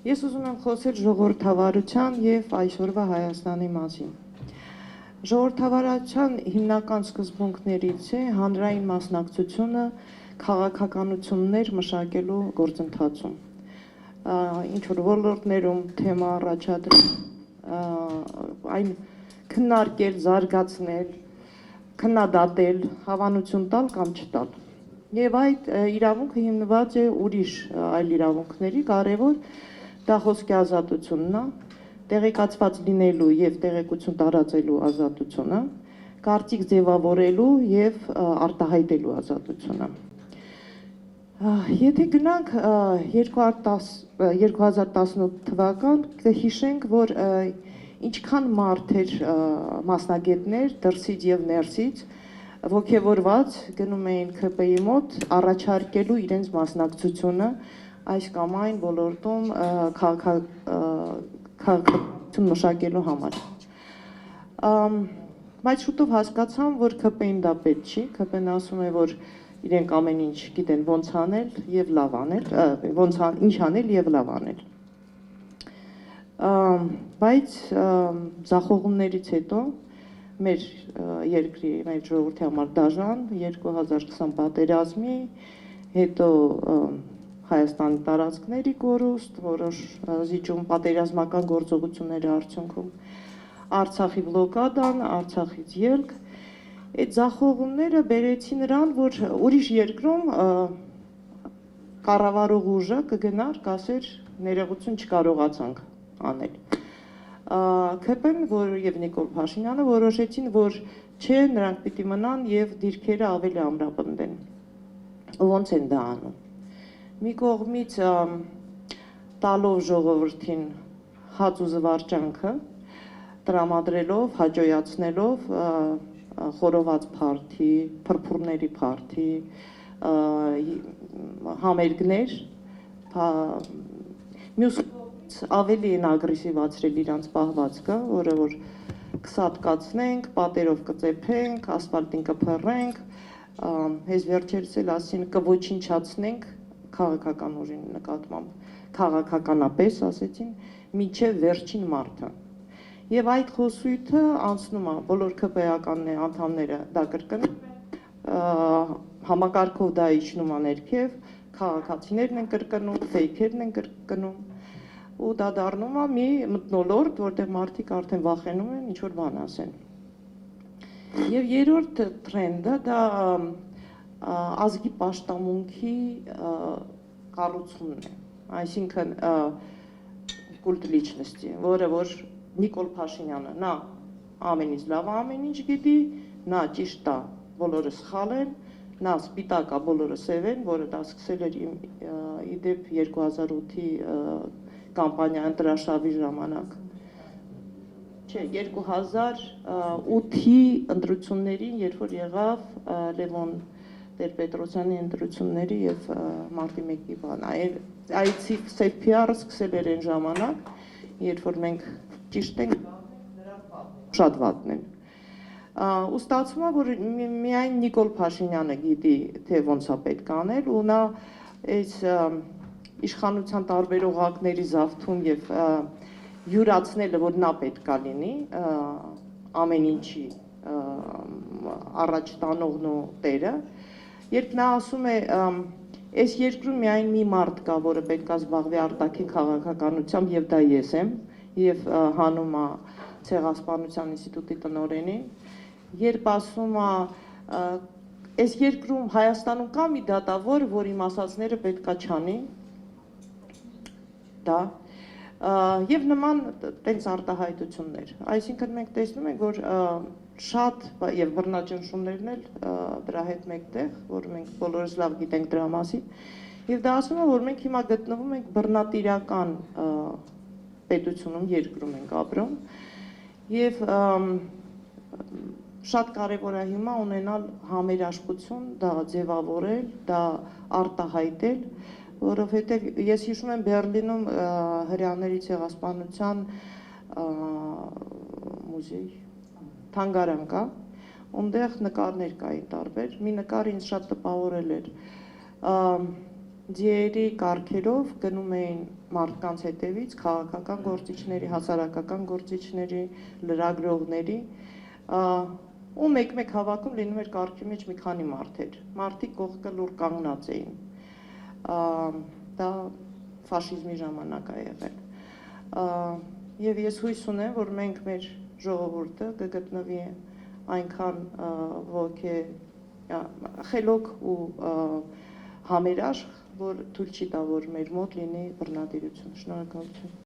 Ես ուզում եմ խոսել ժողովրդավարության եւ այսօրվա Հայաստանի մասին։ Ժողովրդավարության հիմնական սկզբունքներից է հանրային մասնակցությունը քաղաքականություններ մշակելու գործընթացում։ Ինչ որ ոլորտներում թեմա առաջադրել, այն քննարկել, զարգացնել, քննադատել, հավանություն տալ կամ չտալ։ Եվ այդ իրավունքը հիմնված է ուրիշ այլ իրավունքների, կարևոր դա խոսքի ազատությունն է, տեղեկացված լինելու եւ տեղեկություն տարածելու ազատությունը, կարծիք ձևավորելու եւ արտահայտելու ազատությունը։ Եթե գնանք 2018 թվական, կհիշենք, որ ինչքան մարդ էր մասնագետներ դրսից եւ ներսից ոգևորված գնում էին ՔՊ-ի մոտ առաջարկելու իրենց մասնակցությունը այս կամ այն ոլորտում քաղաքականություն մշակելու համար։ Բայց շուտով հասկացամ, որ ՔՊ-ին դա պետք չի, ՔՊ-ն ասում է, որ իրենք ամեն ինչ գիտեն ոնց անել եւ լավ անել, ինչ անել եւ լավ անել։ Բայց ձախողումներից հետո մեր երկրի, մեր ժողովրդի համար դաժան 2020 պատերազմի, հետո Հայաստանի տարածքների կորուստ, որոշ զիջում պատերազմական գործողությունների արդյունքում, Արցախի բլոկադան, Արցախից ելք, այդ ձախողումները բերեցին նրան, որ ուրիշ երկրում կառավարող ուժը կգնար, կասեր ներողություն չկարողացանք անել։ ՔՊ-ն եւ Նիկոլ Փաշինյանը որոշեցին, որ չէ, նրանք պիտի մնան եւ դիրքերը ավելի ամրապնդեն։ Ոնց են դա անում։ Մի կողմից տալով ժողովրդին հաց ու զվարճանքը, տրամադրելով, հաջողացնելով խորոված փարթի, փրփուրների փարթի, համերգներ, մյուս ավելի են ագրեսիվացրել իրանց պահվածքը, որը որ կսատկացնենք, պատերով կծեփենք, ասֆալտին կփռենք, հենց վերջերս էլ ասին կոչնչացնենք քաղաքական ուժի նկատմամբ, քաղաքականապես ասեցին, մինչև վերջին մարդը։ Եվ այդ խոսույթը անցնում է, բոլոր ՔՊ-ական անդամները դա կրկնում են, համակարգով դա իջնում է ներքև, քաղաքացիներն են կրկնում, ֆեյքերն են կրկնում, ու դա դառնում է մի մթնոլորտ, որտեղ մարդիկ արդեն վախենում են ինչ-որ բան ասեն։ Եվ երրորդ տրենդը դա ազգի պաշտամունքի կառուցումն է, այսինքն կուլտ լիչնստի, որը որ Նիկոլ Փաշինյանը նա ամենից լավ ամեն ինչ գիտի, նա ճիշտ է, բոլորը սխալ են, նա սպիտակ է, բոլորը սև են, որը դա սկսել էր իդեպ 2008-ի կամպանիա ընտրաշավի ժամանակ։ Չէ, 2008-ի ընտրություններին, երբ որ եղավ Լևոն Տեր-Պետրոսյանի ընտրությունների եւ մարտի 1-ի բան, այդ սև PR-ը սկսել էր այն ժամանակ, երբ որ մենք ճիշտ ենք, նրանք շատ վատն են։ Ու ստացվում է, որ միայն Նիկոլ Փաշինյանը գիտի, թե ոնց է պետք անել, ու նա այս իշխանության տարբեր օղակների զավթում եւ յուրացնելը, որ նա պետքա լինի, ամեն ինչի առաջ տանողն ու տերը, երբ նա ասում է, այս երկրում միայն մի մարդ կա, որը պետքա զբաղվի արտաքին քաղաքականությամբ եւ դա ես եմ, եւ հանում է Ցեղասպանության ինստիտուտի տնօրենին, երբ ասում է, այս երկրում Հայաստանում կա մի դատավոր, որ իմ ասածները պետքա չանի, դա, եւ նման տենց արտահայտություններ, այսինքն մենք տեսնում ենք, որ շատ եւ բռնաճնշումներն էլ դրա հետ մեկտեղ, որ մենք բոլորս լավ գիտենք դրա մասին, եւ դա ասում է, որ մենք հիմա գտնվում ենք բռնատիրական պետությունում, երկրում ենք ապրում, եւ շատ կարեւոր է հիմա ունենալ համերաշխություն, դա ձևավորել, դա արտահայտել, որովհետեւ ես հիշում եմ Բեռլինում հրեաների ցեղասպանության մուզեյ, թանգարան կա, Ունդեղ նկարներ կային տարբեր, մի նկար ինձ շատ տպավորել էր, ձիերի կարգերով գնում էին մարդկանց հետևից, քաղաքական գործիչների, հասարակական գործիչների, լրագրողների, ու մեկ-մեկ հավաքում լինում էր կարգի մեջ մի քանի մարդեր, մարդիկ կողքը լուր կանգնած էին, դա ֆաշիզմի ժամանակ է եղել, և ես հույս ունեմ, որ մենք մեր ժողովուրդը կգտնվի այնքան խելոք ու համերաշխ, որ թույլ չի տա, որ մեր մոտ լինի բռնատիրություն։ Շնորհակալություն։